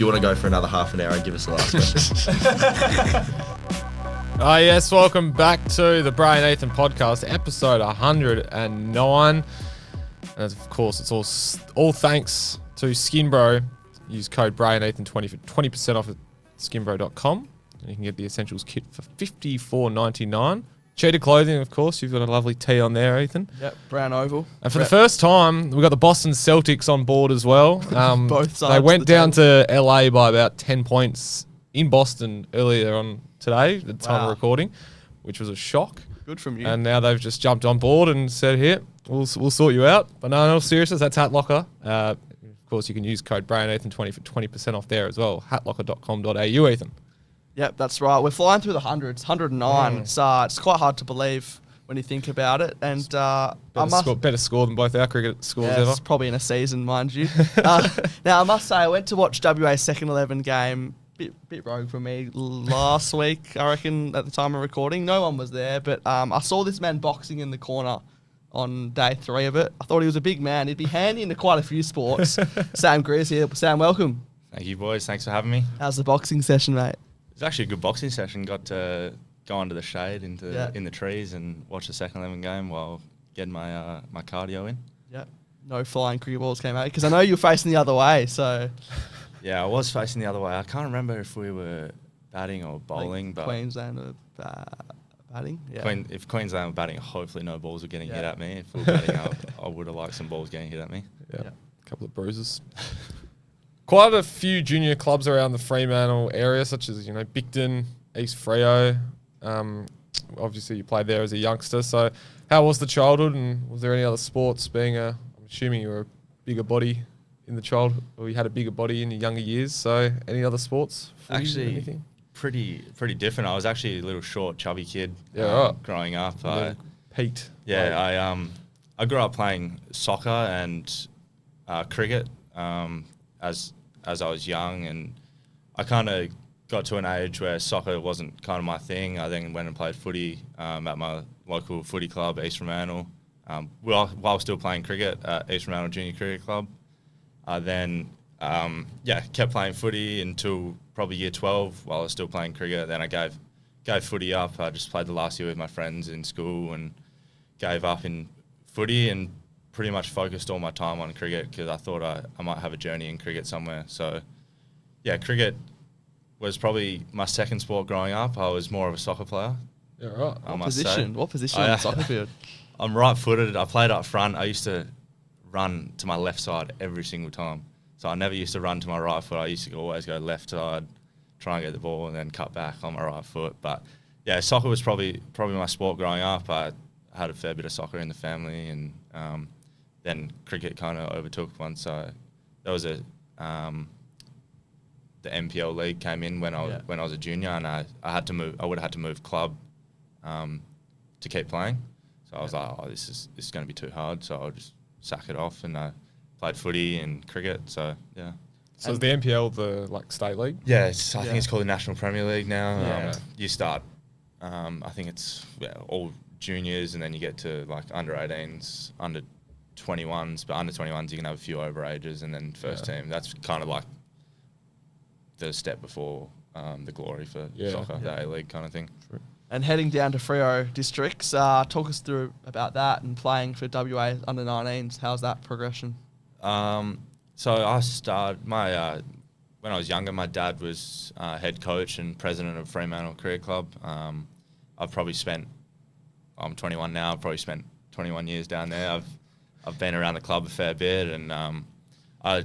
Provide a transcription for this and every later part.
Do you want to go for another half an hour and give us the last question? Yes, welcome back to the Bray and Ethan podcast, episode 109. And of course, it's all thanks to Skinbro. Use code Bray and Ethan 20 for 20% off at skinbro.com. And you can get the Essentials kit for $54.99. Cheetah clothing, of course. You've got a lovely tee on there, Ethan. Yep, brown oval. And for the first time, we've got the Boston Celtics on board as well. Both sides. They went down to LA by about 10 points in Boston earlier on today, the time of recording, which was a shock. Good from you. And now they've just jumped on board and said, here, we'll sort you out. But no, seriousness, that's Hat Locker. Of course, you can use code BRAYANDETHAN20 for 20% off there as well. hatlocker.com.au, Ethan. Yep, that's right. We're flying through the hundreds, 109. It's quite hard to believe when you think about it. And better score than both our cricket scores ever. It's probably in a season, mind you. Now, I must say, I went to watch WA's second 11 game. Bit rogue for me last week, I reckon, at the time of recording. No one was there, but I saw this man boxing in the corner on day 3 of it. I thought he was a big man. He'd be handy into quite a few sports. Sam Greer's here. Sam, welcome. Thank you, boys. Thanks for having me. How's the boxing session, mate? It was actually a good boxing session. Got to go under the shade in the trees and watch the second 11 game while getting my my cardio in. Yep. No flying cricket balls came out because I know you were facing the other way. So yeah, I was facing the other way. I can't remember if we were batting or bowling, but Queensland were batting. Yeah. If Queensland were batting, hopefully no balls were getting hit at me. If we were batting, I would have liked some balls getting hit at me. Yeah. A couple of bruises. Quite a few junior clubs around the Fremantle area, such as Bicton, East Freo. Obviously, you played there as a youngster. So, how was the childhood, and was there any other sports? I'm assuming you were a bigger body in the childhood, or you had a bigger body in your younger years. So, any other sports? Actually, anything? Pretty different. I was actually a little short, chubby kid. Growing up. Pete. Yeah, I grew up playing soccer and cricket. As I was young, and I kind of got to an age where soccer wasn't kind of my thing. I then went and played footy at my local footy club, East Fremantle, while still playing cricket at East Fremantle Junior Cricket Club. Then kept playing footy until probably year 12 while I was still playing cricket. Then I gave footy up. I just played the last year with my friends in school and gave up in footy and pretty much focused all my time on cricket because I thought I might have a journey in cricket somewhere. So, yeah, cricket was probably my second sport growing up. I was more of a soccer player. Yeah, right. What position on the soccer field? I'm right-footed. I played up front. I used to run to my left side every single time. So I never used to run to my right foot. I used to always go left side, try and get the ball, and then cut back on my right foot. But, yeah, soccer was probably my sport growing up. I had a fair bit of soccer in the family, and then cricket kind of overtook once. There was the NPL league came in when I was a junior, and I had to move. I would have had to move club to keep playing. So I was like, this is going to be too hard. So I'll just sack it off, and I played footy and cricket. So yeah. So is the NPL the state league? Yeah, I think it's called the National Premier League now. You start. I think it's all juniors, and then you get to under 18s, under 21s, but under 21s you can have a few overages, and then first team. That's kind of like the step before the glory for soccer, the A-League kind of thing. And heading down to Freo districts, talk us through about that and playing for WA under 19s. How's that progression? So I started when I was younger. My dad was head coach and president of Fremantle Cricket Club. I've probably spent. I'm 21 now. I've probably spent 21 years down there. I've been around the club a fair bit, and I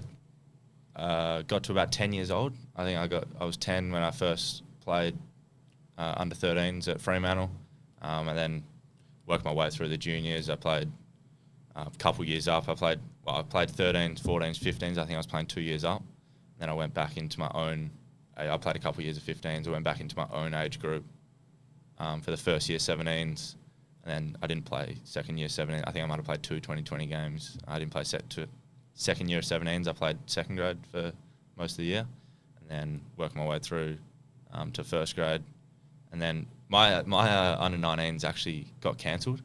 got to about 10 years old. I think I was 10 when I first played under 13s at Fremantle, and then worked my way through the juniors. I played a couple years up. I played 13s, 14s, 15s. I think I was playing 2 years up. Then I went back into my own. I played a couple years of 15s. I went back into my own age group for the first year 17s. And then I didn't play second year 17. I think I might have played 2 2020 games. I didn't play second year 17s. I played second grade for most of the year, and then worked my way through to first grade. And then my under 19s actually got cancelled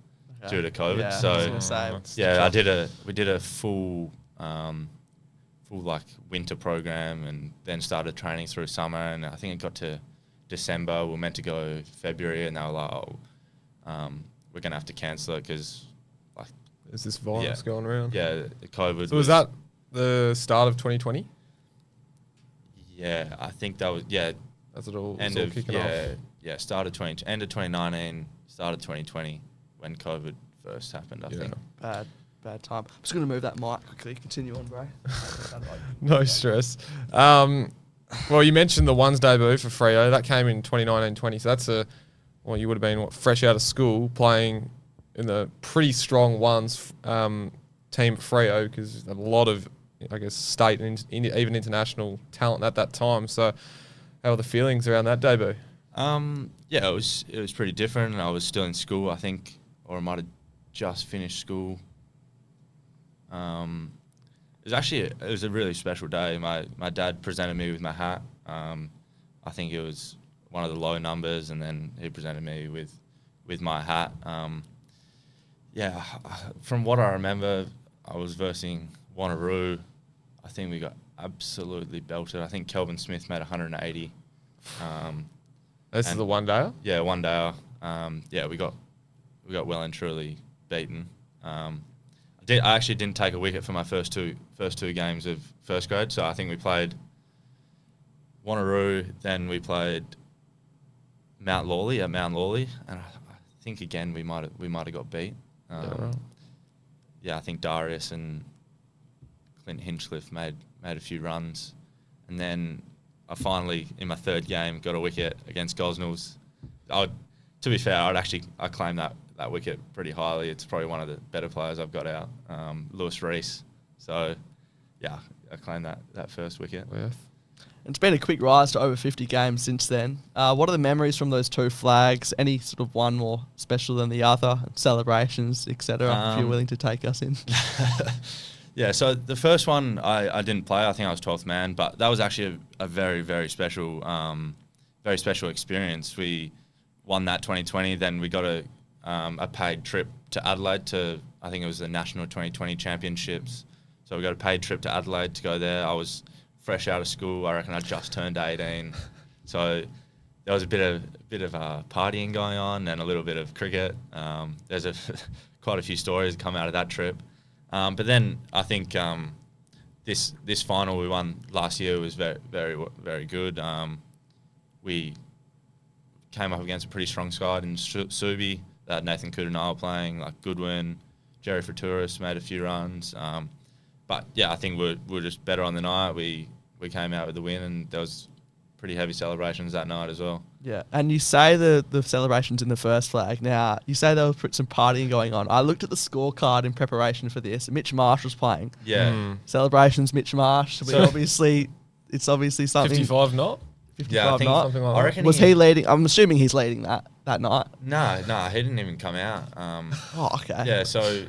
due to COVID. Yeah, so we did a full full like winter program, and then started training through summer. And I think it got to December. We were meant to go February, and they were like, we're gonna have to cancel it because like Is this virus going around? yeah, the COVID. So was that the start of 2020? Yeah, I think that was As it all end was all of kicking off. end of 2019, started 2020 when COVID first happened. I think. Bad time. I'm just going to move that mic quickly. Continue on, Bray. No stress. Well, you mentioned the ones debut for Freo. That came in 2019-20. So that's you would have been international fresh out of school playing in the pretty strong ones team at Freo, because a lot of, I guess, state and even international talent at that time. So how were the feelings around that debut? Yeah, it was pretty different. I was still in school, I think, or I might have just finished school. It was a really special day. My dad presented me with my hat. I think it was one of the low numbers, and then he presented me with my hat. From what I remember, I was versing Wanneroo. I think we got absolutely belted. I think Kelvin Smith made 180. This is the one day. Yeah, one day. We got well and truly beaten. I actually didn't take a wicket for my first two games of first grade. So I think we played Wanneroo, then we played Mount Lawley, and I think again we might have got beat. I think Darius and Clint Hinchcliffe made a few runs, and then I finally, in my third game, got a wicket against Gosnells. To be fair, I claim that wicket pretty highly. It's probably one of the better players I've got out, Lewis Reese. So, yeah, I claim that first wicket. It's been a quick rise to over 50 games since then. What are the memories from those two flags? Any sort of one more special than the other? Celebrations, etc. If you're willing to take us in. Yeah, so the first one I didn't play. I think I was 12th man, but that was actually a very, very special experience. We won that 2020. Then we got a paid trip to Adelaide to, I think it was the National 2020 Championships. So we got a paid trip to Adelaide to go there. I was fresh out of school. I reckon I just turned 18. So there was a bit of partying going on and a little bit of cricket. There's quite a few stories that come out of that trip. But then I think this final we won last year was very, very, very good. We came up against a pretty strong side in Subi that Nathan Kudanai playing, like Goodwin, Jerry Fratouris made a few runs. But yeah, I think we're just better on the night. We came out with the win, and there was pretty heavy celebrations that night as well. Yeah, and you say the celebrations in the first flag. Now, you say there was some partying going on. I looked at the scorecard in preparation for this. Mitch Marsh was playing. Yeah. Celebrations, Mitch Marsh. It's obviously something. 55 not? 55 Yeah, I think not. something like I that. reckon Was he leading? I'm assuming he's leading that night. No, he didn't even come out. Oh, okay. Yeah, so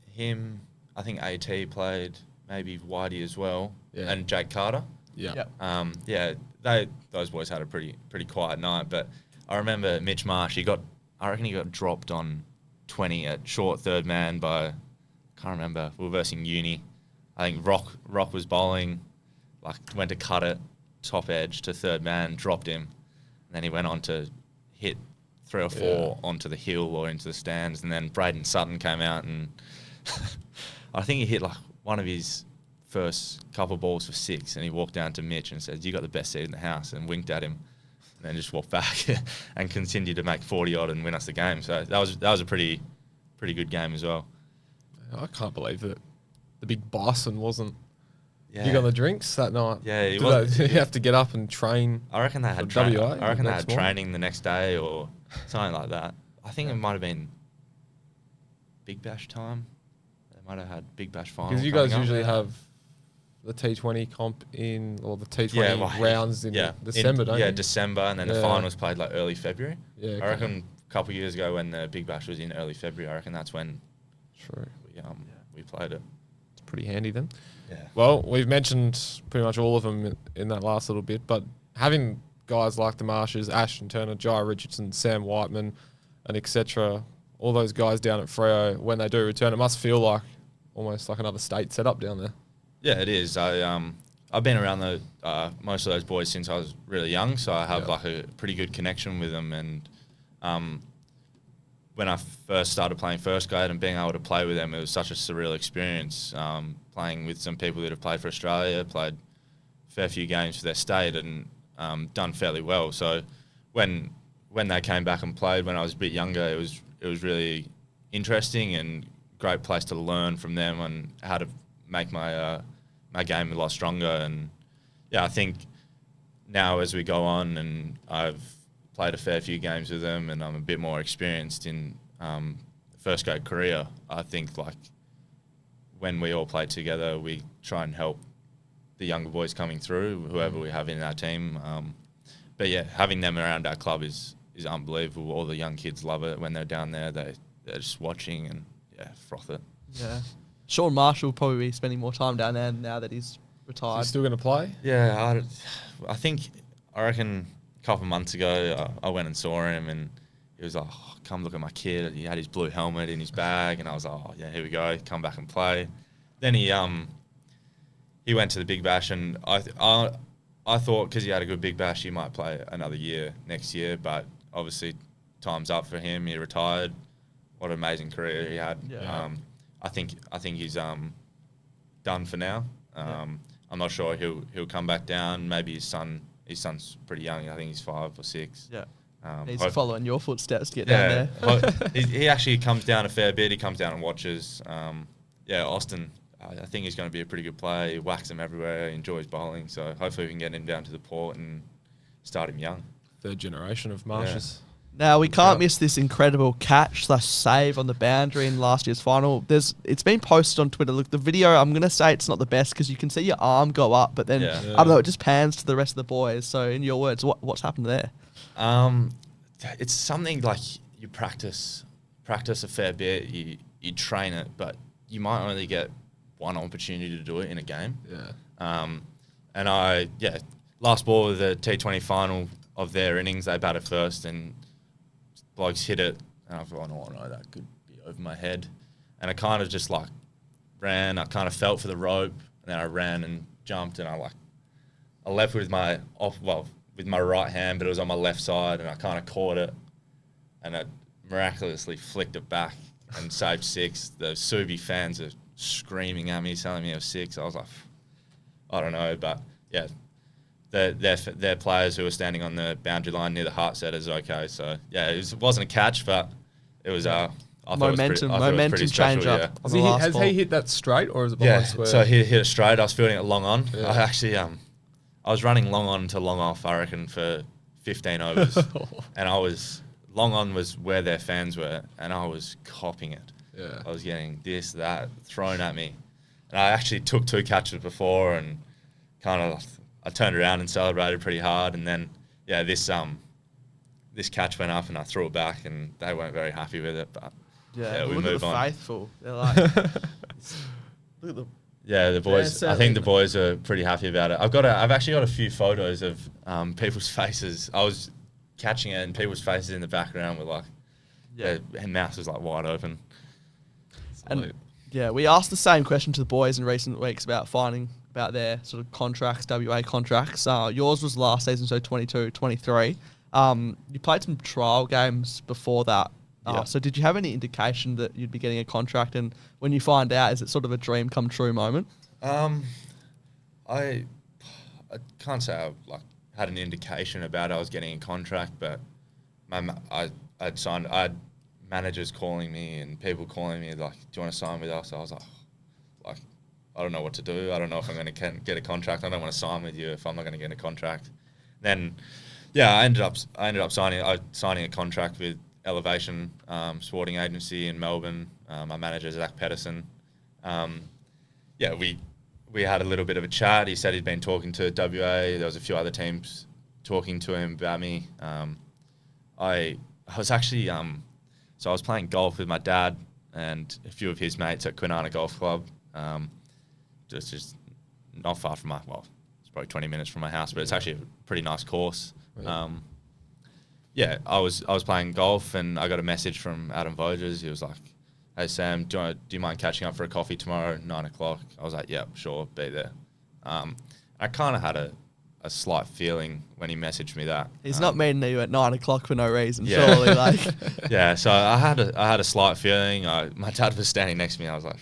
him, I think AT played, maybe Whitey as well, and Jake Carter. Yeah. Yep. Those boys had a pretty quiet night. But I remember Mitch Marsh. I reckon he got dropped on 20 at short third man by, I can't remember. We were versing Uni. I think Rock was bowling, went to cut it top edge to third man, dropped him, and then he went on to hit 3 or 4 onto the hill or into the stands, and then Braden Sutton came out and I think he hit one of his first couple balls for 6, and he walked down to Mitch and said, "You got the best seat in the house," and winked at him, and then just walked back and continued to make 40 odd and win us the game. So that was a pretty good game as well. I can't believe that the big bison wasn't Yeah. big on the drinks that night. Yeah, he Did wasn't. you have to get up and train? I reckon they had For WA I reckon they next had morning? training the next day or something like that. I think it might have been Big Bash time. They might have had Big Bash final. Because you guys coming up. usually have the T20 comp or the T20 rounds in December, don't you? Yeah, December, and then the finals played early February. Yeah, I reckon a couple of years ago when the Big Bash was in early February, I reckon that's when True. we played it. It's pretty handy then. Yeah. Well, we've mentioned pretty much all of them in that last little bit, but having guys like the Marshes, Ashton Turner, Jai Richardson, Sam Whiteman, and etc., all those guys down at Freo, when they do return, it must feel like almost like another state set up down there. Yeah, it is. I've been around most of those boys since I was really young, so I have like a pretty good connection with them. And when I first started playing first grade and being able to play with them, it was such a surreal experience. Playing with some people that have played for Australia, played a fair few games for their state, and done fairly well. So when they came back and played when I was a bit younger, it was really interesting and great place to learn from them on how to make my game a lot stronger. And yeah, I think now as we go on and I've played a fair few games with them and I'm a bit more experienced in first grade career, I think like when we all play together, we try and help the younger boys coming through, whoever we have in our team. But yeah, having them around our club is unbelievable. All the young kids love it when they're down there. They're just watching and froth it. Yeah. Sean Marshall will probably be spending more time down there now that he's retired. Is he still going to play? Yeah, I reckon a couple of months ago I went and saw him and he was like, oh, come look at my kid. He had his blue helmet in his bag and I was like, oh yeah, here we go, come back and play. Then he went to the Big Bash and I thought because he had a good Big Bash he might play another year next year, but obviously time's up for him. He retired. What an amazing career he had. Yeah. I think he's done for now. I'm not sure he'll come back down. Maybe his son's pretty young. I think he's 5 or 6. Yeah. He's following your footsteps to get down there. He actually comes down a fair bit. He comes down and watches. Austin, I think he's going to be a pretty good player. He whacks them everywhere. He enjoys bowling. So hopefully we can get him down to the port and start him young. Third generation of Marshes. Yeah. Now, we can't miss this incredible catch/save on the boundary in last year's final. It's been posted on Twitter. Look, the video, I'm going to say it's not the best because you can see your arm go up, but then, I don't know, it just pans to the rest of the boys. So, in your words, what's happened there? It's something like you practice a fair bit, you train it, but you might only get one opportunity to do it in a game. Yeah. Last ball of the T20 final of their innings, they batted first and blokes hit it, and I thought, oh no, that could be over my head. And I kind of just like ran, I kind of felt for the rope, and then I ran and jumped, and I left with my right hand, but it was on my left side, and I kind of caught it, and I miraculously flicked it back and saved 6. The Subi fans are screaming at me, telling me it was 6. I was like, I don't know, but yeah. Their players who were standing on the boundary line near the heart setters okay. So yeah, it wasn't a catch, but it was momentum change up. Yeah. Has he hit that straight or is it behind square? So he hit it straight. I was fielding it long on. Yeah. I actually I was running long on to long off, I reckon, for 15 overs, and long on was where their fans were, and I was copping it. Yeah, I was getting this, that thrown at me, and I actually took 2 catches before and kind of. I turned around and celebrated pretty hard, and then this catch went up and I threw it back, and they weren't very happy with it. But we look move at the on. Faithful, they're like, look at them. Yeah, the boys. I think the boys are pretty happy about it. I've actually got a few photos of people's faces. I was catching it, and people's faces in the background were like, their mouth was like wide open. And we asked the same question to the boys in recent weeks about their sort of contracts, WA contracts. Yours was last season, so 22-23. You played some trial games before that. So did you have any indication that you'd be getting a contract? And when you find out, is it sort of a dream come true moment? I can't say I had an indication about I was getting a contract, but I had managers calling me and people calling me like, do you want to sign with us? I was like I don't know what to do. I don't know if I'm going to get a contract. I don't want to sign with you if I'm not going to get a contract. Then, I ended up signing a contract with Elevation Sporting Agency in Melbourne. My manager, Zach Pedersen. We had a little bit of a chat. He said he'd been talking to WA. There was a few other teams talking to him about me. I was actually so I was playing golf with my dad and a few of his mates at Kwinana Golf Club. Just not far from it's probably 20 minutes from my house, but it's actually a pretty nice course. Yeah. I was playing golf and I got a message from Adam Voges. He was like, hey Sam, do you mind catching up for a coffee tomorrow at 9 o'clock? I was like, yeah, sure, be there. I kind of had a slight feeling when he messaged me that. He's not meeting you at 9 o'clock for no reason, Yeah. surely. Like, Yeah, so I had a slight feeling. My dad was standing next to me. I was like,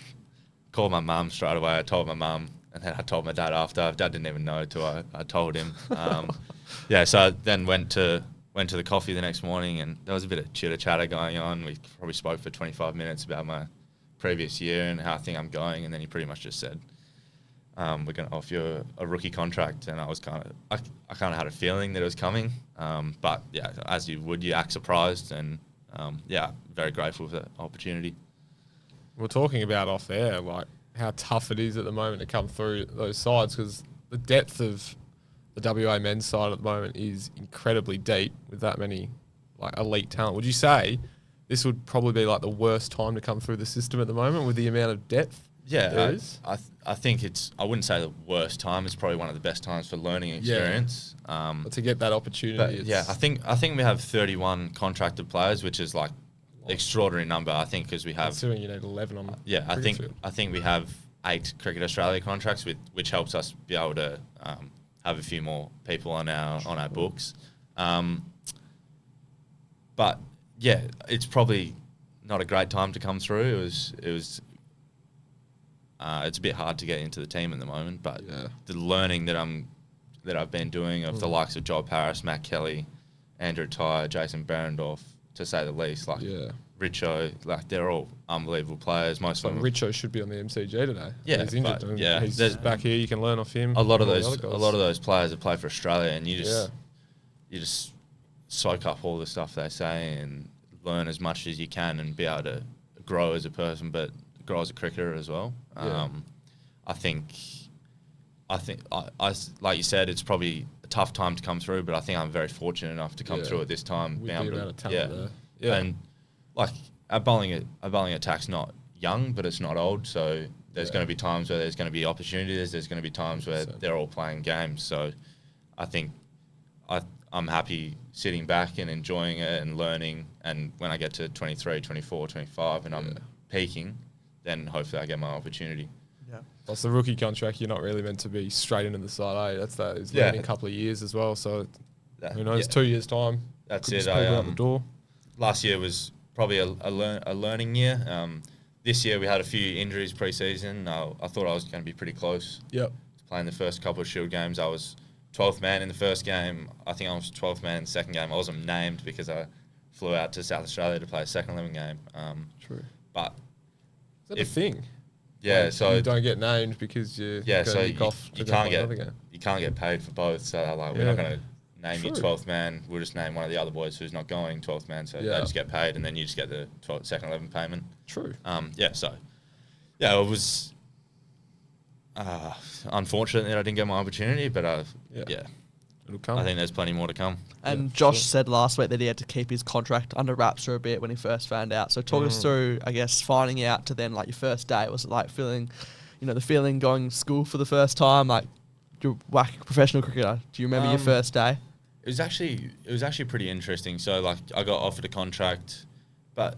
called my mum straight away. I told my mum, and then I told my dad after. Dad didn't even know till I told him. Yeah, so I then went to the coffee the next morning, and there was a bit of chitter chatter going on. We probably spoke for 25 minutes about my previous year and how I think I'm going, and then he pretty much just said, we're going to offer you a rookie contract. And I was kind of had a feeling that it was coming. But yeah, as you would, you act surprised, and yeah, very grateful for the opportunity. We're talking about off air, like how tough it is at the moment to come through those sides, because the depth of the WA men's side at the moment is incredibly deep with that many like elite talent. Would you say this would probably be like the worst time to come through the system at the moment with the amount of depth? Yeah, I think I wouldn't say the worst time. It's probably one of the best times for learning experience. But to get that opportunity. Yeah, I think we have 31 contracted players, which is like extraordinary number. I think because we have. Considering you need 11 on. Yeah, I think we have 8 Cricket Australia contracts, which helps us be able to have a few more people on our books. But yeah, it's probably not a great time to come through. It was. It's a bit hard to get into the team at the moment, but the learning that I've been doing of the likes of Joel Paris, Matt Kelly, Andrew Ty, Jason Berendorf, to say the least, like Richo, like they're all unbelievable players. Most of them. Richo should be on the MCG today. Yeah, he's injured. but, yeah, he's back here. You can learn off him. A lot of those players have played for Australia, and you just soak up all the stuff they say and learn as much as you can and be able to grow as a person, but grow as a cricketer as well. I think like you said, it's probably a tough time to come through, but I think I'm very fortunate enough to come through at this time. With the amount of talent there. Yeah. And like our bowling attack's not young, but it's not old. So there's going to be times where there's going to be opportunities. There's going to be times where they're all playing games. So I think I'm happy sitting back and enjoying it and learning. And when I get to 23, 24, 25 and I'm peaking, then hopefully I get my opportunity. yeah. Plus the rookie contract, you're not really meant to be straight into the side, eh? It's learning a couple of years as well. So who knows, 2 years time. That's could it. just put out the door. Last year was probably a learning year. This year we had a few injuries pre-season. I thought I was going to be pretty close. Yep. Playing the first couple of Shield games, I was 12th man in the first game. I think I was 12th man in the second game. I wasn't named because I flew out to South Australia to play a second 11 game. True. But Is that a thing? Yeah, like, so you don't get named because you so you can't get paid for both. So they're like, we're not going to name you 12th man. We'll just name one of the other boys who's not going 12th man. So they just get paid, and then you just get the second 11 payment. True. It was unfortunate that I didn't get my opportunity, but It'll come. I think there's plenty more to come. And Josh said last week that he had to keep his contract under wraps for a bit when he first found out. So talk us through, I guess, finding out to then like your first day. Was it like feeling, the feeling going to school for the first time, like you're WACA professional cricketer? Do you remember your first day? It was actually pretty interesting. So like I got offered a contract, but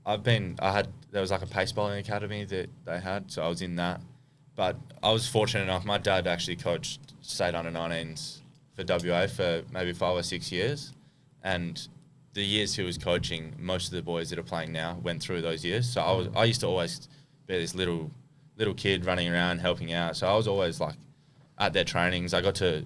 there was like a pace bowling academy that they had, so I was in that. But I was fortunate enough. My dad actually coached state under-19s for WA for maybe 5 or 6 years, and the years he was coaching, most of the boys that are playing now went through those years. So I used to always be this little kid running around helping out. So I was always like at their trainings. I got to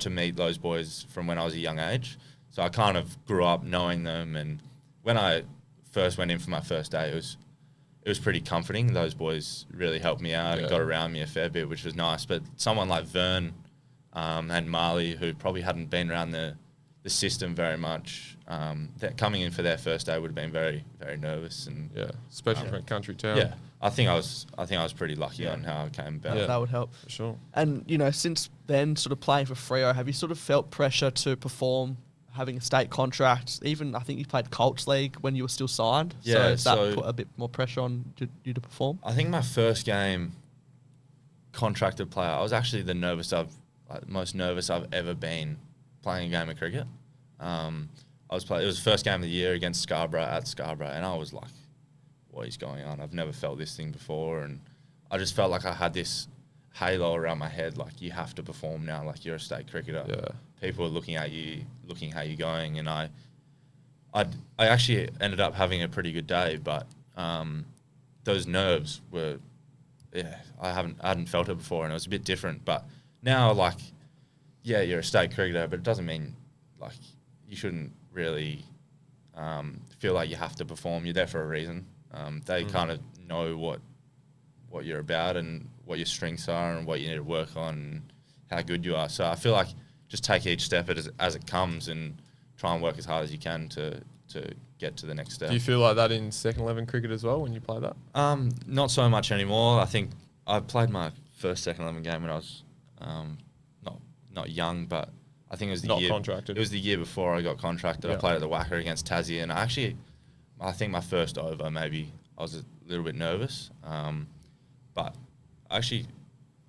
meet those boys from when I was a young age. So I kind of grew up knowing them. And when I first went in for my first day, it was pretty comforting. Those boys really helped me out and got around me a fair bit, which was nice. But someone like Vern and Marley, who probably hadn't been around the system very much, that coming in for their first day would have been very, very nervous. And especially for a country town. Yeah, I think I was pretty lucky on how it came about. That would help. For sure. And, since then, sort of playing for Freo, have you sort of felt pressure to perform, having a state contract? Even, I think you played Colts League when you were still signed. Yeah, so that put a bit more pressure on you to perform? I think my first game contracted player, I was actually most nervous I've ever been playing a game of cricket. I was playing. It was the first game of the year against Scarborough at Scarborough, and I was like, "What is going on? I've never felt this thing before." And I just felt like I had this halo around my head, like you have to perform now, like you're a state cricketer. Yeah. People are looking at you, looking how you're going, and I actually ended up having a pretty good day, but those nerves were, I hadn't felt it before, and it was a bit different. But now, like, yeah, you're a state cricketer, but it doesn't mean like you shouldn't really feel like you have to perform. You're there for a reason. They kind of know what you're about and what your strengths are and what you need to work on and how good you are. So I feel like just take each step as it comes and try and work as hard as you can to get to the next step. Do you feel like that in second 11 cricket as well when you play that? Not so much anymore. I think I played my first second 11 game when I was not young, but I think it was the Not year contracted. It was the year before I got contracted. Yeah. I played at the WACA against Tassie, and I think my first over maybe I was a little bit nervous, but actually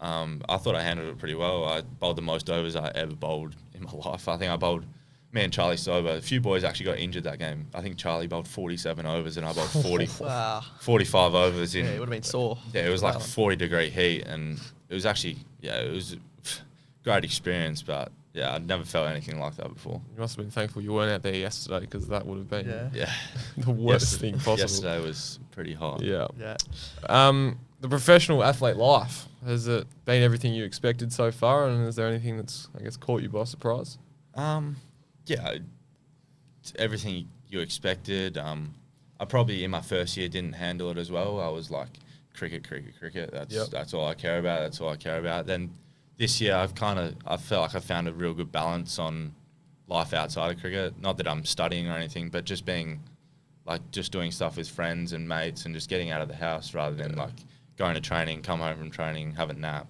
I thought I handled it pretty well. I bowled the most overs I ever bowled in my life. I think I bowled. Me and Charlie Sober, a few boys actually got injured that game. I think Charlie bowled 47 overs and I bowled 45 overs in. Yeah, it would have been sore. Yeah, it was like 40-degree heat, and it was actually, it was a great experience, but yeah, I'd never felt anything like that before. You must have been thankful you weren't out there yesterday because that would have been Yeah. the worst thing possible. Yesterday was pretty hot. Yeah. Yeah. The professional athlete life, has it been everything you expected so far, and is there anything that's, I guess, caught you by surprise? Yeah, it's everything you expected. I probably in my first year didn't handle it as well. I was like, cricket. That's all I care about. Then this year I felt like I found a real good balance on life outside of cricket. Not that I'm studying or anything, but just being like just doing stuff with friends and mates and just getting out of the house rather than like going to training, come home from training, have a nap,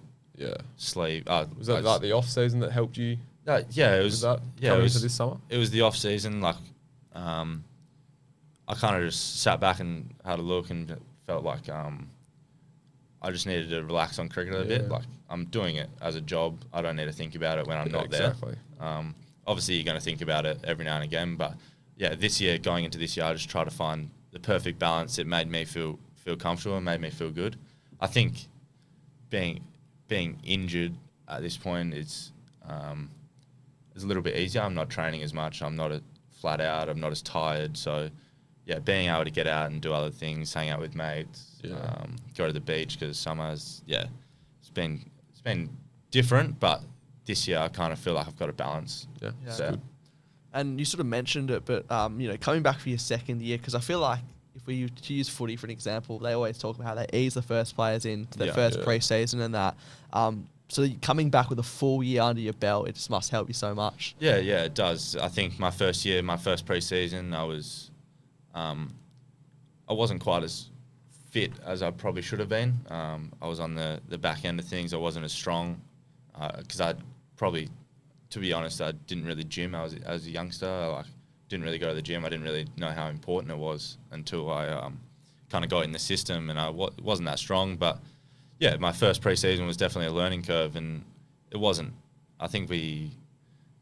sleep. Was that like the off season that helped you? Yeah, it was. Coming into this summer. It was the off season. Like, I kind of just sat back and had a look and felt like I just needed to relax on cricket a bit. Like, I'm doing it as a job. I don't need to think about it when I'm not there. Obviously, you're going to think about it every now and again, but yeah, going into this year, I just try to find the perfect balance. It made me feel comfortable and made me feel good. I think being injured at this point is a little bit easier. I'm not training as much. I'm not flat out. I'm not as tired. So, yeah, being able to get out and do other things, hang out with mates, go to the beach because summer's it's been different. But this year I kind of feel like I've got a balance. Yeah, So, good. And you sort of mentioned it, but coming back for your second year, because I feel like if we to use footy for an example, they always talk about how they ease the first players into their first pre-season and that. So coming back with a full year under your belt, it just must help you so much. Yeah, it does. I think my first year, my first pre-season, I wasn't quite as fit as I probably should have been. I was on the back end of things. I wasn't as strong because to be honest, I didn't really gym. I was as a youngster. I didn't really go to the gym. I didn't really know how important it was until I kind of got in the system, and I wasn't that strong. But yeah, my first pre-season was definitely a learning curve, and it wasn't. I think we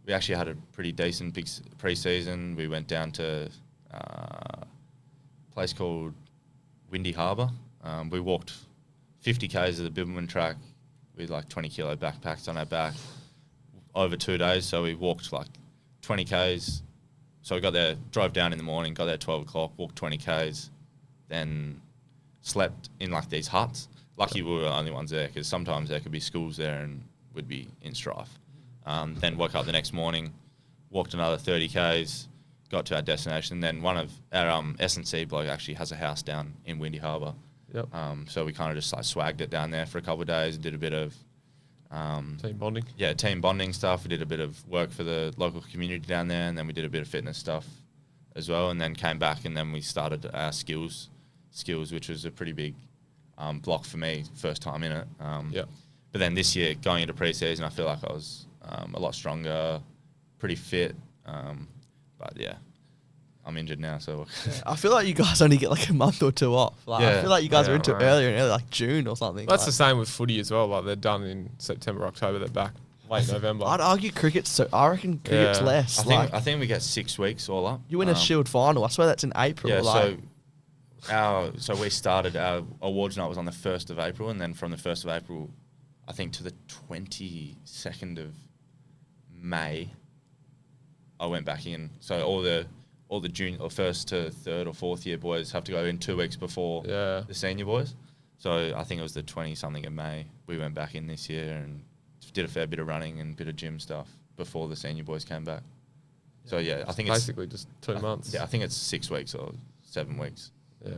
actually had a pretty decent pre-season. We went down to a place called Windy Harbour. We walked 50 k's of the Bibbulmun track with like 20 kilo backpacks on our back over 2 days. So we walked like 20 k's. So we got there, drove down in the morning, got there at 12 o'clock, walked 20 k's, then slept in like these huts. Lucky we were the only ones there because sometimes there could be schools there and we'd be in strife. Then woke up the next morning, walked another 30 k's, got to our destination. Then one of our S&C bloke actually has a house down in Windy Harbour. Yep. So we kind of just like swagged it down there for a couple of days, did a bit of Team bonding. Yeah, team bonding stuff. We did a bit of work for the local community down there, and then we did a bit of fitness stuff as well, and then came back and then we started our skills, which was a pretty big block for me, first time in it. But then this year, going into pre-season, I feel like I was a lot stronger, pretty fit. But yeah, I'm injured now, so... I feel like you guys only get like a month or two off. I feel like you guys are into earlier and earlier, like June or something. That's the same with footy as well. Like they're done in September, October, they're back late November. I'd argue cricket's so. I reckon cricket's Yeah. less. I think we get 6 weeks all up. You win a Shield final. I swear that's in April. Yeah, like, so we started our awards night was on the 1st of April, and then from the 1st of April, I think to the 22nd of May, I went back in. So all the junior or first to third or fourth year boys have to go in 2 weeks before the senior boys. So I think it was the 20-something of May we went back in this year and did a fair bit of running and a bit of gym stuff before the senior boys came back. So yeah, I think basically just 2 months. Yeah, I think it's 6 weeks or 7 weeks. Yeah,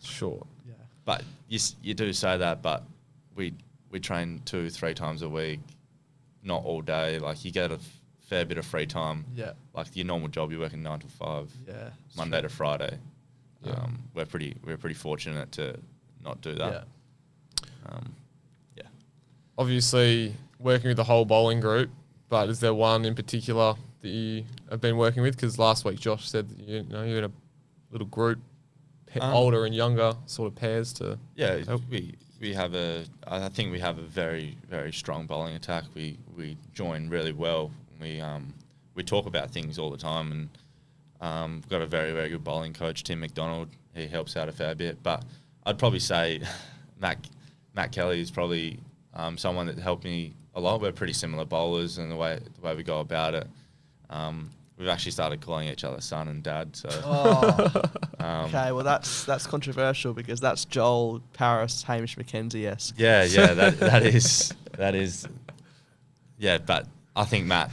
short. yeah. But you do say that, but we train 2-3 times a week, not all day. Like you get a fair bit of free time. Yeah. Like your normal job, you're working 9 to 5, Yeah. Monday to Friday. Yeah. We're pretty fortunate to not do that. Yeah. Obviously, working with the whole bowling group, but is there one in particular that you have been working with? Because last week Josh said that you're in a little group, older and younger sort of pairs to. Yeah, help. we have I think we have a very, very strong bowling attack. We join really well. We talk about things all the time, and we've got a very, very good bowling coach, Tim McDonald. He helps out a fair bit, but I'd probably say Matt Kelly is probably someone that helped me a lot. We're pretty similar bowlers and the way we go about it. We've actually started calling each other son and dad. So Okay, well that's controversial because that's Joel Paris, Hamish McKenzie-esque. Yeah, that is. Yeah, but I think Matt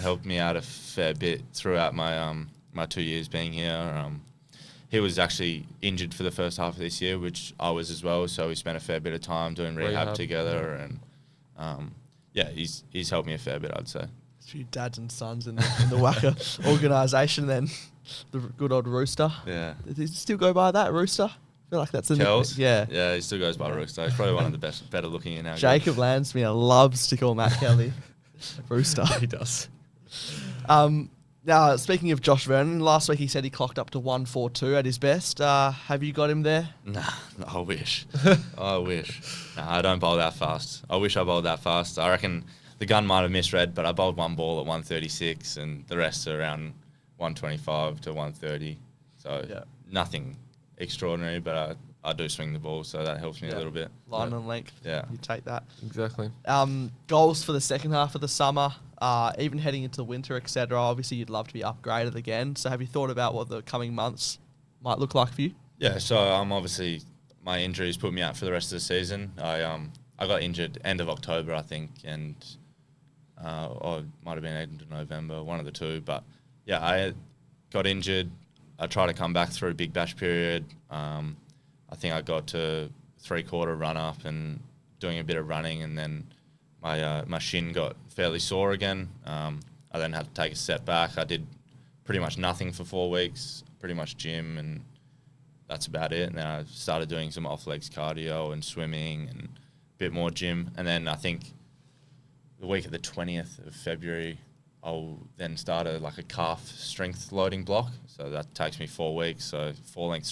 helped me out a fair bit throughout my 2 years being here. He was actually injured for the first half of this year, which I was as well. So we spent a fair bit of time doing rehab together, and he's helped me a fair bit, I'd say. A few dads and sons in the WACA organisation. Then the good old Rooster. Yeah. Does he still go by that Rooster? I feel like that's a Kells? Yeah. Yeah, he still goes by Rooster. He's probably one of the better looking in our group. Jacob Lansmere loves to call Matt Kelly Rooster. He does. Now, speaking of Josh Vernon, last week he said he clocked up to 142 at his best. Have you got him there? Nah, I wish. I wish. Nah, I don't bowl that fast. I wish I bowled that fast. I reckon the gun might have misread, but I bowled one ball at 136 and the rest are around 125 to 130. So nothing extraordinary, but I do swing the ball, so that helps me a little bit. Line and length. Yeah. You take that. Exactly. Goals for the second half of the summer, even heading into winter, etc. Obviously, you'd love to be upgraded again. So have you thought about what the coming months might look like for you? Yeah, so obviously my injuries put me out for the rest of the season. I got injured end of October, I think, and or it might have been end of November, one of the two. But yeah, I got injured. I tried to come back through a big bash period. I think I got to 3/4 run up and doing a bit of running, and then my shin got fairly sore again. I then had to take a step back. I did pretty much nothing for 4 weeks, pretty much gym, and that's about it. And then I started doing some off-legs cardio and swimming and a bit more gym. And then I think the week of the 20th of February, I'll then start a calf strength loading block. So that takes me 4 weeks. So 4-length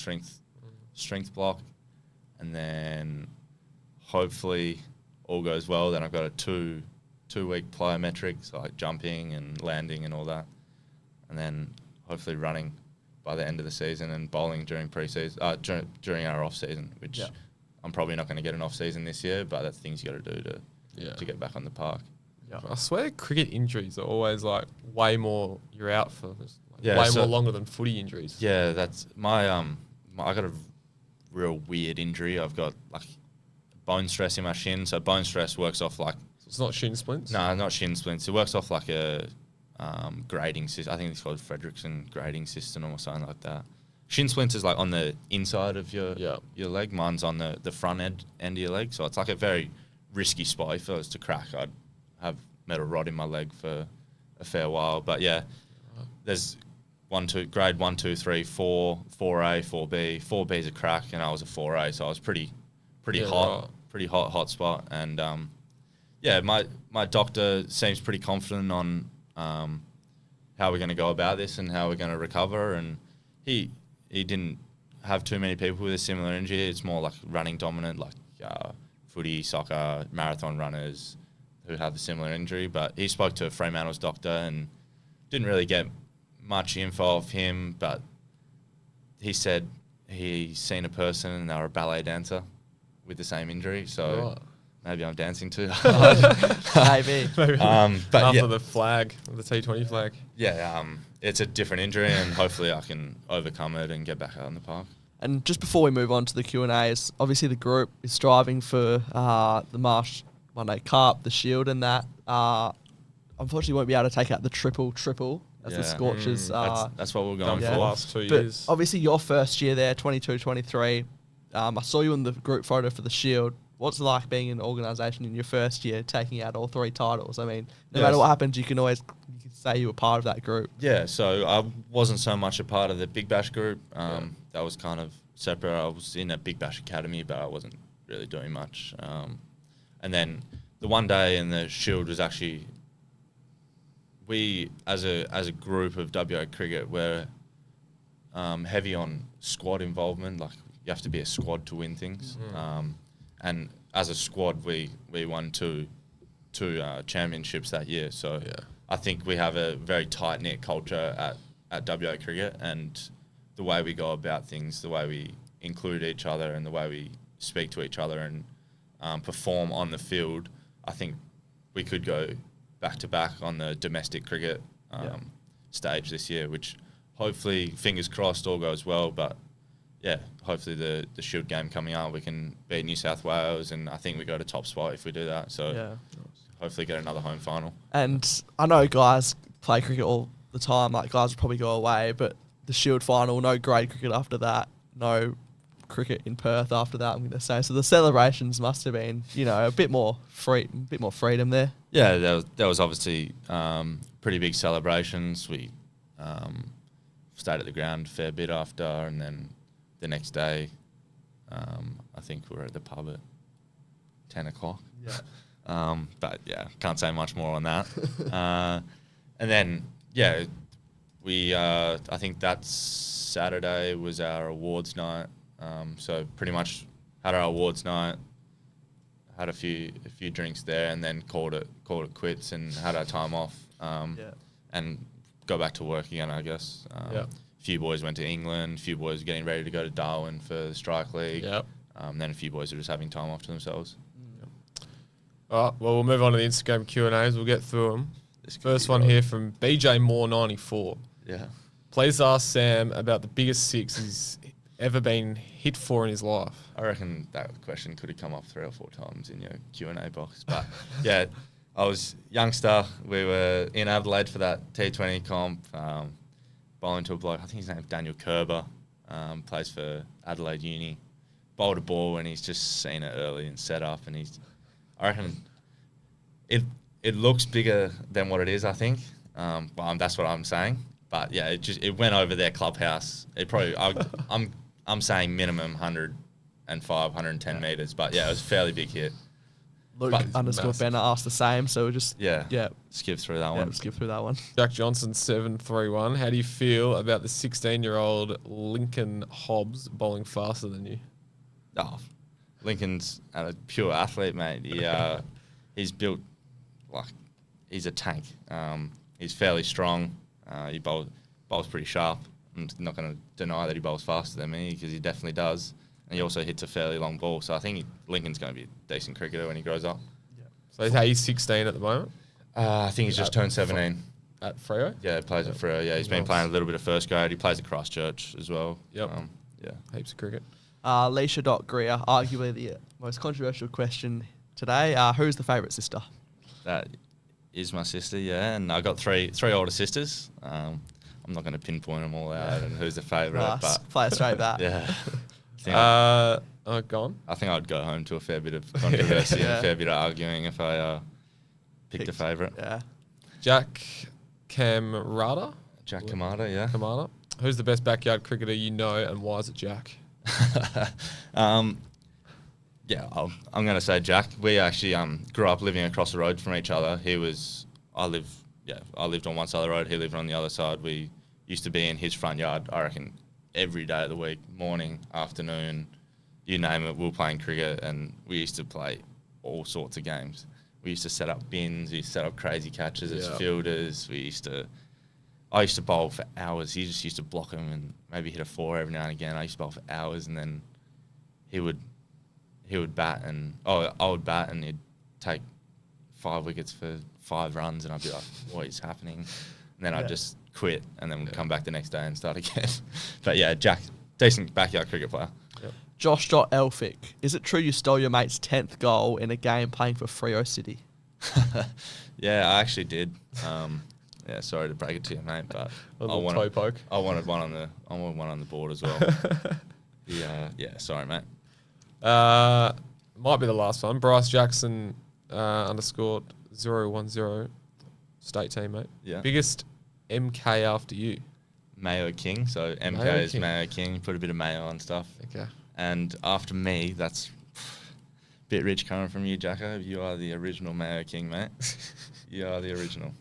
strength block. And then hopefully all goes well. Then I've got a two-week plyometric, so like jumping and landing and all that. And then hopefully running by the end of the season and bowling during pre-season, during our off-season, which I'm probably not going to get an off-season this year, but that's things you got to do to get back on the park. Yeah. I swear cricket injuries are always way more you're out for way more longer than footy injuries. Yeah, that's my I got a real weird injury. I've got bone stress in my shin. So bone stress works off So it's not shin splints? No, not shin splints. It works off a grading system. I think it's called Fredrickson grading system or something like that. Shin splints is on the inside of your leg. Mine's on the front end of your leg. So it's a very risky spot. If it was to crack, I'd have metal rod in my leg for a fair while. But yeah, there's grade 1, 2, 3, 4, 4A, 4B. 4B is a crack, and I was a 4A, so I was pretty hot spot. And my doctor seems pretty confident on how we're going to go about this and how we're going to recover. And he didn't have too many people with a similar injury. It's more running dominant, footy, soccer, marathon runners, who had the similar injury, but he spoke to Fremantle's doctor and didn't really get much info of him, but he said he's seen a person and they were a ballet dancer with the same injury, so Right. maybe I'm dancing too hard. Maybe. Maybe But after yeah, the flag, the T20 flag. it's a different injury, and hopefully I can overcome it and get back out in the park. And just before we move on to the Q&As, obviously the group is striving for the Marsh One Day Cup, the Shield and that. Unfortunately won't be able to take out the triple as the Yeah. Scorchers. That's what we're Done going for Yeah. the for. last 2 But years. obviously your first year there, 22-23, I saw you in the group photo for the Shield. What's it like being in an organisation in your first year, taking out all 3 titles? I mean, no matter Yes. what happens, you can say you were part of that group. Yeah, so I wasn't so much a part of the Big Bash group. That was kind of separate. I was in a Big Bash academy, but I wasn't really doing much. And then the one day in the Shield was actually, we as a group of WA cricket were heavy on squad involvement. Like you have to be a squad to win things. And as a squad, we won two championships that year. So I think we have a very tight knit culture at WA cricket, and the way we go about things, the way we include each other, and the way we speak to each other and perform on the field, I think we could go back to back on the domestic cricket stage this year, which hopefully, fingers crossed, all goes well. But yeah, hopefully the Shield game coming up, we can beat New South Wales, and I think we go to top spot if we do that. So hopefully get another home final. And I know guys play cricket all the time, like guys will probably go away, but the Shield final, no grade cricket after that, no cricket in Perth after that, I'm going to say. So the celebrations must have been, a bit more freedom there. Yeah, there was obviously pretty big celebrations. We stayed at the ground a fair bit after, and then the next day, I think we were at the pub at 10 o'clock. Yeah. But yeah, can't say much more on that. And then, we I think that Saturday was our awards night. So pretty much had our awards night, had a few drinks there, and then called it quits and had our time off. And go back to work again, I guess. A few boys went to England, a few boys were getting ready to go to Darwin for the Strike League. Then a few boys were just having time off to themselves. All right, well, we'll move on to the Instagram Q&As. We'll get through them. First one here from BJ Moore 94. Yeah. Please ask Sam about the biggest six he's ever been hit for in his life. I reckon that question could have come up 3 or 4 times in your Q&A box. But yeah, I was youngster. We were in Adelaide for that T20 comp, bowling to a bloke. I think his name's Daniel Kerber, plays for Adelaide Uni. Bowled a ball and he's just seen it early and set up, and I reckon it looks bigger than what it is, I think. Well, that's what I'm saying. But yeah, it went over their clubhouse. It probably I'm saying minimum 105, 110 meters. But yeah, it was a fairly big hit. Luke But- _ Benner asked the same, so we'll just Skip through that we'll one. skip through that one. Jack Johnson 731. How do you feel about the 16-year-old Lincoln Hobbs bowling faster than you? Oh, Lincoln's a pure athlete, mate. He's built like he's a tank. He's fairly strong. He bowls pretty sharp. I'm not going to deny that he bowls faster than me, because he definitely does. And he also hits a fairly long ball. So I think Lincoln's going to be a decent cricketer when he grows up. So he's 16 at the moment I think he's just turned 17. at Freo. Yeah, he plays at Freo. Yeah, he's been playing a little bit of first grade. He plays at Christchurch as well. Yep. Yeah. Heaps of cricket. Leisha.Greer, arguably the most controversial question today. Who's the favourite sister? That is my sister, yeah. And I got three older sisters. I'm not going to pinpoint them all out and who's the favourite. Nice. But Play it straight back. yeah. Gone. I think I'd go home to a fair bit of controversy and Yeah. a fair bit of arguing if I picked a favourite. Yeah. Jack Camrata. Jack Kamada, yeah. Kamada. Who's the best backyard cricketer you know, and why is it Jack? Yeah, I'm going to say Jack. We actually grew up living across the road from each other. I lived on one side of the road. He lived on the other side. We used to be in his front yard, I reckon, every day of the week, morning, afternoon, you name it. We were playing cricket, and we used to play all sorts of games. we used to set up bins. We used to set up crazy catches as Yeah. fielders. I used to bowl for hours. He just used to block them and maybe hit a 4 every now and again. I used to bowl for hours, and then he would bat, and I would bat, and he'd take 5 wickets for 5 runs, and I'd be like, what is happening? And then I'd just quit, and then come back the next day and start again. But yeah, Jack, decent backyard cricket player. Josh Elphick, is it true you stole your mate's 10th goal in a game playing for Freo City? Yeah, I actually did. Yeah, sorry to break it to you, mate, but A little toe poke. I wanted one on the board as well. Yeah, sorry, mate. Might be the last one. Bryce Jackson underscored 010 state team, mate. Yeah. Biggest MK after you. Mayo King, so MK Mayo is King. Mayo King. Put a bit of mayo on stuff. Okay. And after me, that's a bit rich coming from you, Jacko. You are the original Mayo King, mate. You are the original.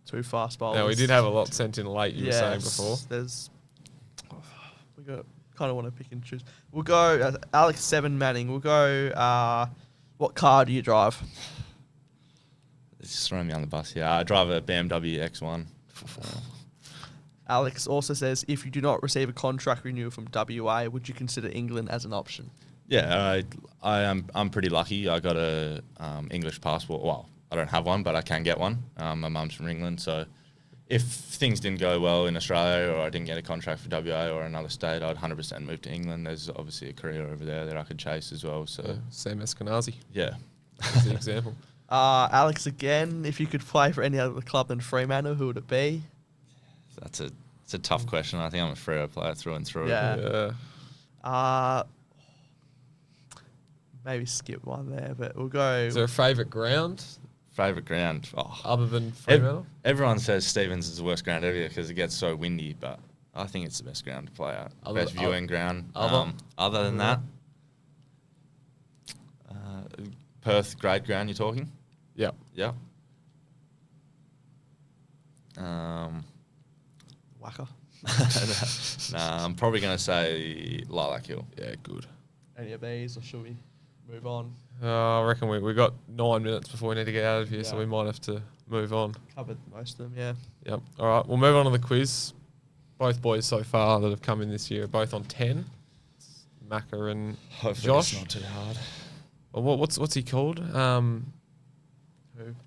2 fast bowlers. Now we did have a lot sent in late. You were saying before. We got kind of want to pick and choose. We'll go Alex 7 Manning. We'll go. What car do you drive? Just throwing me on the bus here. I drive a BMW X1. Alex also says, if you do not receive a contract renewal from WA, would you consider England as an option? Yeah, I'm pretty lucky. I got a English passport. Well, I don't have one, but I can get one. My mum's from England, so if things didn't go well in Australia or I didn't get a contract for WA or another state, I'd 100% move to England. There's obviously a career over there that I could chase as well. So Sam Eskenazi yeah, is the example. Alex again, if you could play for any other club than Fremantle, who would it be? it's a tough question. I think I'm a Freo player through and through. Yeah. Yeah. Maybe skip one there, but we'll go. Is there a favourite ground Favourite ground? Oh, other than Fremantle? everyone says Stevens is the worst ground ever because it gets so windy, but I think it's the best ground to play at. Best viewing ground. Other than that, Perth, great ground. You're talking? Yep. Yeah. WACA. Nah, I'm probably going to say Lilac Hill. Yeah, good. Any of these, or should we move on? I reckon we got 9 minutes before we need to get out of here, so Yeah. we might have to move on. Covered most of them, yeah. Yep. All right, we'll move on to the quiz. Both boys so far that have come in this year are both on 10. It's Macca and Hopefully Josh. it's not too hard. Well, what's he called? Who?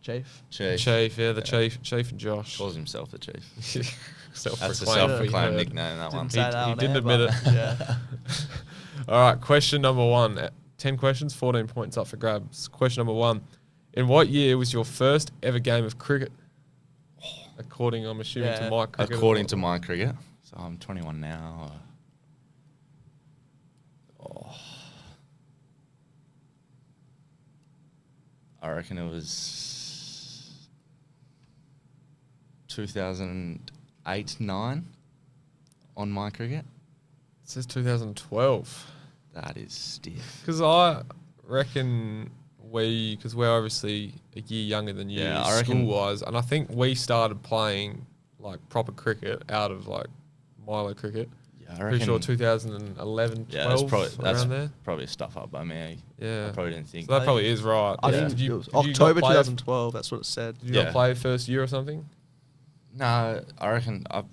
Chief? Chief. Chief, yeah, the Chief and Josh. Calls himself the Chief. That's a Self-proclaimed. self-proclaimed Heard. nickname, that Didn't one. say that He on didn't air, admit but it. Yeah. All right, question number 1. 10 questions, 14 points up for grabs. Question number 1. In what year was your first ever game of cricket? According, I'm assuming, Yeah. to my cricket. According to my cricket. So I'm 21 now. I reckon it was 2008-9 on my cricket. It says 2012. That is stiff. Because I reckon because we're obviously a year younger than you, Yeah, I reckon- school-wise, and I think we started playing like proper cricket out of like Milo cricket. Yeah, I Pretty sure reckon. 2011, Yeah, 12, that's around there. probably a stuff up by me. Yeah. I probably didn't think. So that probably is right. I Yeah. think Did you, it was did you not October play- 2012, that's what it said. Did you not Yeah. play first year or something? No, I reckon. Maybe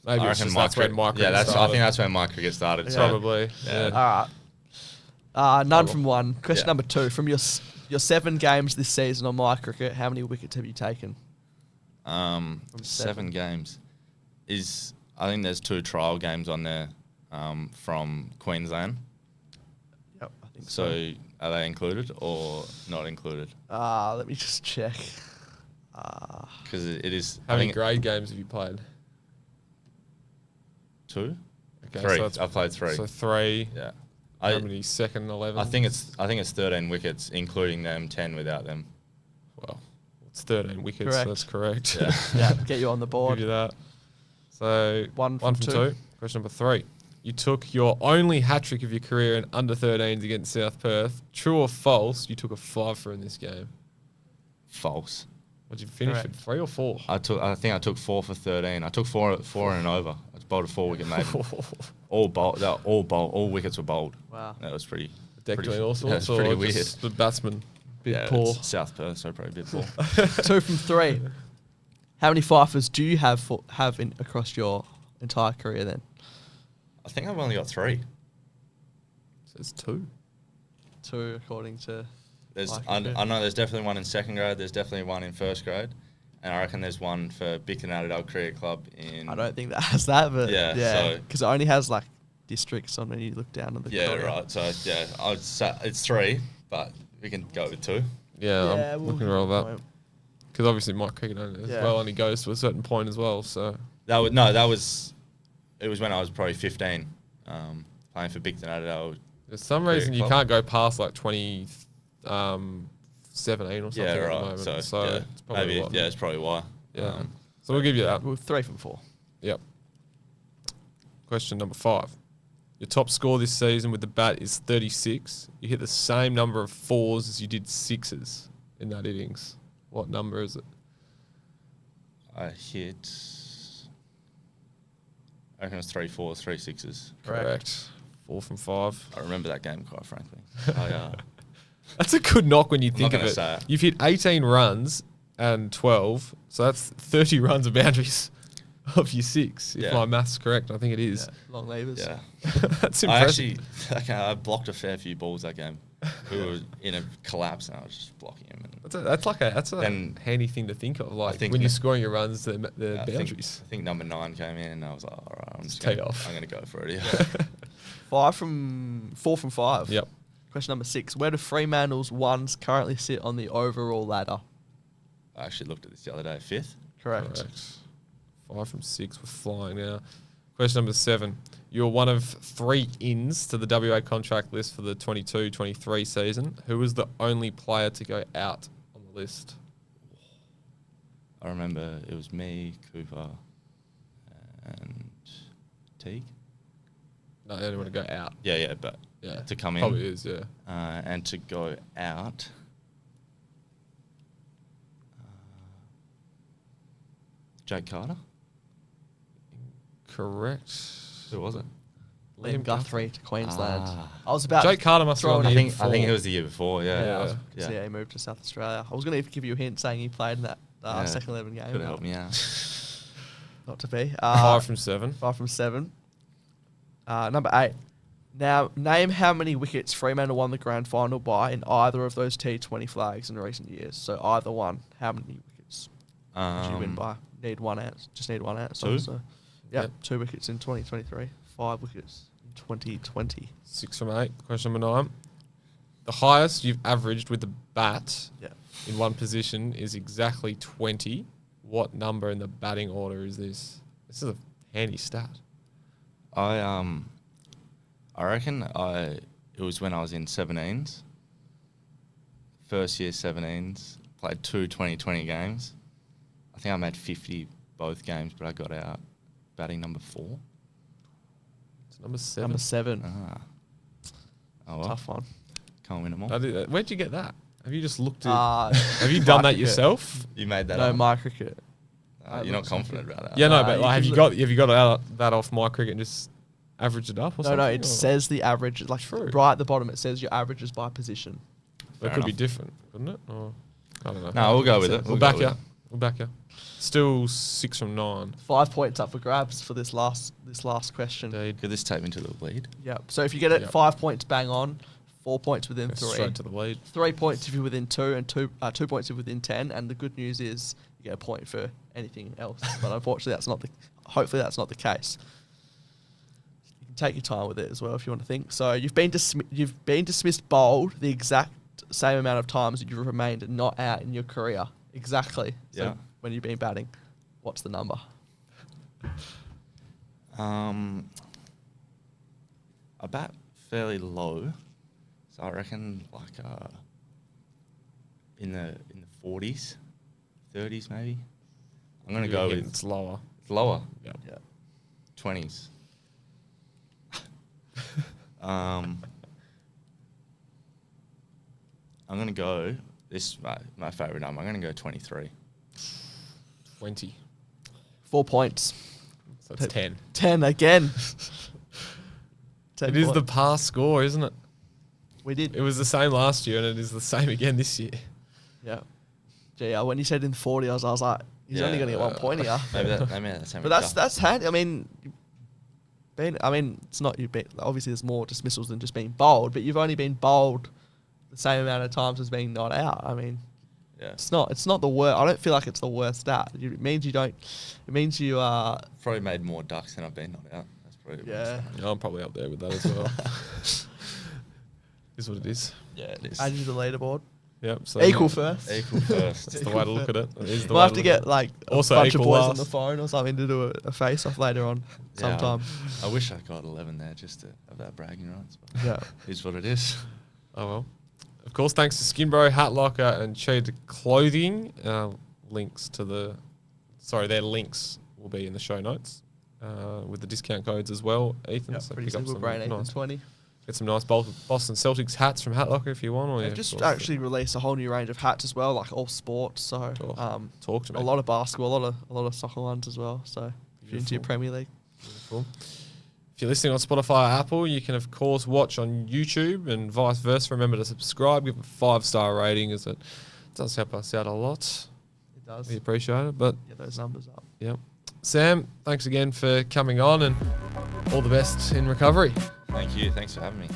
I it's reckon just that's when my cricket Yeah, I started. think that's when my cricket started. Yeah. So Probably. Yeah. Yeah. All right. None well. from one. Question Yeah. number 2. From your 7 games this season on my cricket, how many wickets have you taken? 7 games. I think there's 2 trial games on there from Queensland. Yep, I think So are they included or not included? Let me just check. Because it is. How I many think grade games have you played? 2, Okay, 3. so it's- I've played 3. So 3. Yeah. How many second 11? I think it's 13 wickets, including them, 10 without them. Well, it's 13 wickets. Correct. So that's correct. Yeah. Yeah, get you on the Give board. you that. So One from from 2. Question number 3. You took your only hat trick of your career in under 13s against South Perth. True or false? You took a 5 in this game. False. What did you finish Correct. with? 3 or 4? I think I took 4 for 13. I took 4 and over. I bowled a 4-wicket maiden. All wickets were bowled. Wow. That was pretty. Deck pretty- doing all that's sorts, or pretty weird. just the batsman Bit poor. It's South Perth, so probably a bit poor. 2 from 3. How many fifers do you have across your entire career then? I think I've only got 3. Says 2. 2 according to... I know there's definitely one in second grade. There's definitely one in first grade. And I reckon there's one for Bicton Adelaide Cricket Club in... I don't think that has that, but Yeah, yeah. so- Because it only has like districts on when you look down at the Yeah, corner. right. So, yeah, I'd say it's 3, but we can go with 2. Yeah, I'm looking at all that. Because obviously my cricket only goes to a certain point as well. So It was when I was probably 15, playing for Bicton Adelaide. there's some Cricket reason you club. can't go past like 17 or something Yeah, at the right. moment. So, So yeah, it's probably maybe, what. yeah, it's probably why. Yeah. So we'll give you that. Well, 3 from 4. Yep. Question number 5. Your top score this season with the bat is 36. You hit the same number of 4s as you did 6s in that innings. What number is it? I hit... I reckon it was 3 4s, 3 6s. Correct. 4 from 5. I remember that game, quite frankly. That's a good knock when you not think of gonna it. say it. You've hit 18 runs and 12, so that's 30 runs of boundaries of your 6, if Yeah. my math's correct. I think it is. Long levers. Yeah. That's I impressive. actually... I blocked a fair few balls that game. We were in a collapse and I was just blocking him. And That's a Then- handy thing to think of. Like think when ne- you're scoring your runs, the I boundaries. think number 9 came in and I was like, all right, I'm just Tee gonna, off. I'm going to go for it. Yeah. 4 from 5. Yep. Question number 6. Where do Fremantle's ones currently sit on the overall ladder? I actually looked at this the other day. 5th. Correct. 5 from 6. We're flying now. Question number 7. You're one of 3 ins to the WA contract list for the 22-23 season. Who was the only player to go out on the list? I remember it was me, Cooper, and Teague. No, they only want to go out. Yeah, but Yeah, to come in. probably is. Yeah. And to go out. Jake Carter? Correct. Who was it? Liam Guthrie to Queensland. Ah. I was about Jake Carter must have throw gone it the in. year I think before. it was the year before, yeah. Yeah. So yeah, he moved to South Australia. I was going to give you a hint saying he played in that Yeah. second 11 game. Could have helped me out. Not to be. 5 from 7. 5 from 7. Number 8. Now, name how many wickets Fremantle won the grand final by in either of those T20 flags in recent years. So either one, how many wickets did you win by? Need one out. Just need one out. 2? So, Yep. 2 wickets in 2023. 5 wickets in 2020. 6 from 8. Question number 9. The highest you've averaged with the bat Yeah. in one position is exactly 20. What number in the batting order is this? This is a handy stat. I reckon it was when I was in 17s. First year 17s. Played 2 2020 games. I think I made 50 both games, but I got out batting number 4. It's number 7. Number 7. Ah. Oh well. Tough one. Can't win them all. Where'd you get that? Have you just looked at... Have have you done that yourself? You made that No, up. my cricket. You're not confident about that. Yeah, no, Nah, but you like, have can you got that off my cricket and just averaged it up or something? No, it or- says the average. Like True. right at the bottom, it says your averages by position. But it Fair could be enough. different, couldn't it? Or, I don't know. No, we'll go with it. We'll go back with you. it. We'll back you. Still 6 from 9. 5 points up for grabs for this last question. Indeed. Could this take me to the lead? Yep. So if you get it Yep. 5 points bang on, 4 points within 3. Straight to the lead. 3 points if you're within 2, and 2 points if you're within 10. And the good news is you get a point for anything else. But unfortunately, hopefully that's not the case. You can take your time with it as well if you want to think. So you've been dismissed bowled the exact same amount of times that you've remained not out in your career. Exactly. So Yeah. when you've been batting, what's the number? I bat fairly low, so I reckon like in the 40s, 30s maybe. I'm gonna go with It's lower. it's lower, Yeah. Yeah. 20s. I'm gonna go. This is my favorite number. I'm gonna go 23. 20. 4 points. So it's 10. 10 again. 10 It is the points. pass score, isn't it? We did. It was the same last year, and it is the same again this year. Yeah. Gee, when you said in 40, I was like, he's only going to get 1 point here. Maybe that's how But that's handy. I mean, it's not you. Obviously, there's more dismissals than just being bowled, but you've only been bowled the same amount of times as being not out. I mean, Yeah. it's not the worst. I don't feel like it's the worst stat. It means you don't. It means you are. Probably made more ducks than I've been not out. That's probably the Yeah. worst. Yeah, I'm probably up there with that as well. Is what it is. Yeah, it is. Add you to the leaderboard. Yep. So Equal first. Equal first. That's the way to look at it. It is the We'll way have to look at get it. like Also a bunch of equal boys last. on the phone or something to do a face off later on Yeah, sometime. I wish I got 11 there just to have that bragging rights. But Yeah. Is what it is. Oh well. Of course, thanks to Skinbro, Hat Locker, and Cheetah Clothing. Their links will be in the show notes with the discount codes as well, Ethan. Yep, So pretty pick up simple. some Brain 8 and nice, 20. get some nice Boston Celtics hats from Hat Locker if you want. Or They've just actually released a whole new range of hats as well, like all sports. So talk to me. a lot of basketball, a lot of soccer ones as well. So if you're into your Beautiful. Premier League, Beautiful. If you're listening on Spotify or Apple, you can of course watch on YouTube and vice versa. Remember to subscribe, give a 5-star rating, as it does help us out a lot. it does We appreciate it. But get those numbers up. yeah, Sam, thanks again for coming on, and all the best in recovery. Thank you. Thanks for having me.